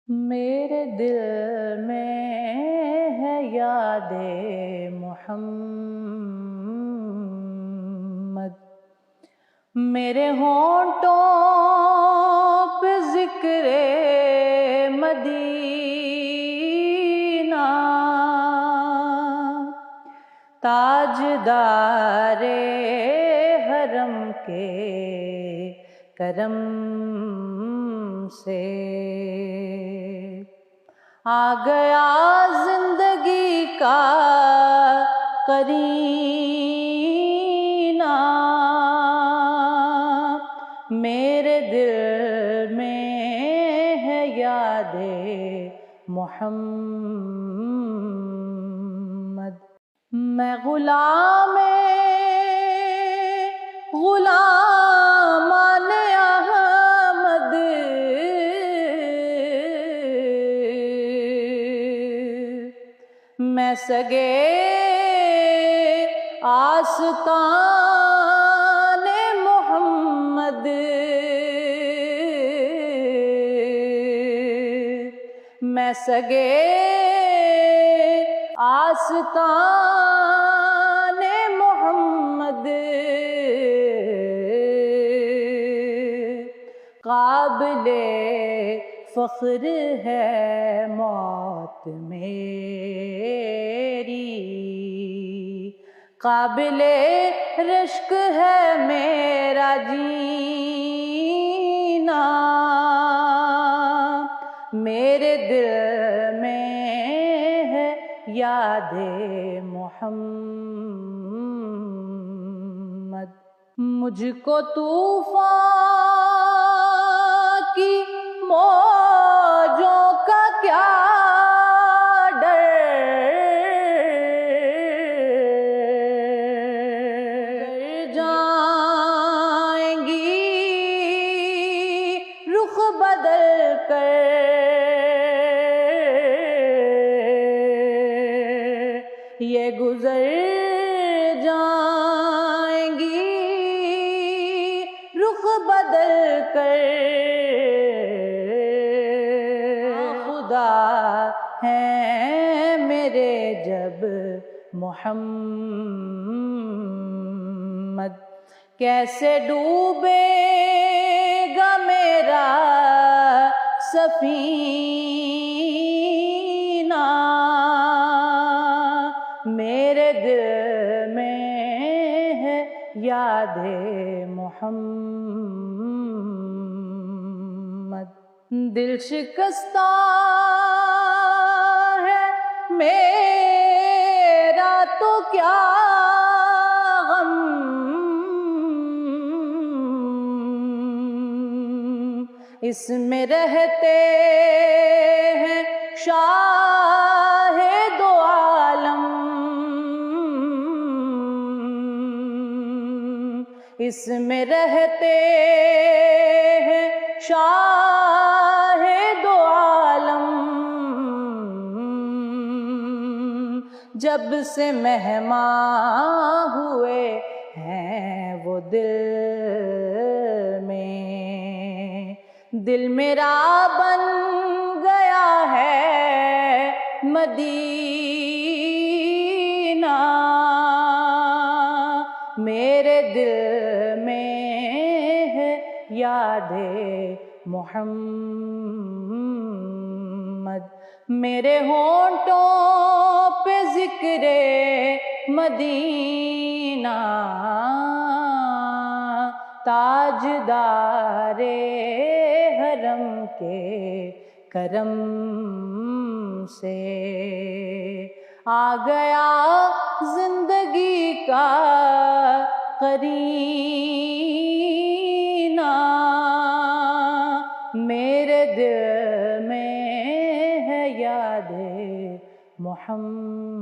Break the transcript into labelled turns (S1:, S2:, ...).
S1: میرے دل میں ہے یاد محمد، میرے ہونٹوں پہ ذکر مدینہ، تاجدار حرم کے کرم سے آ گیا زندگی کا قرینہ، میرے دل میں ہے یاد محمد۔ میں غلامان احمد، میں سگے آستان محمد، میں سگے آستان محمد، قابل فخر ہے موت میری، قابل رشک ہے میرا جینا، میرے دل میں ہے یاد محمد۔ مجھ کو طوفان کی موجوں کا کیا ڈر، جائیں گی رخ بدل کر، یہ گزر جائیں گی رخ بدل کر، خدا ہیں میرے جب محمد، کیسے ڈوبے گا میرا سفینہ، میرے دل میں ہے یاد محمد۔ دل شکستہ ہے میرا تو کیا غم، اس میں رہتے ہیں شاہ دو عالم، اس میں رہتے ہیں شاہ دو عالم، جب سے مہمان ہوئے ہیں وہ دل میں، دل میرا بن گیا ہے مدینہ، میرے دل میں ہے یاد محمد، میرے ہونٹوں پہ ذکر مدینہ، تاجدار حرم کے کرم سے آ گیا زندگی کا قرینہ، میرے دل میں ہے یاد محمد۔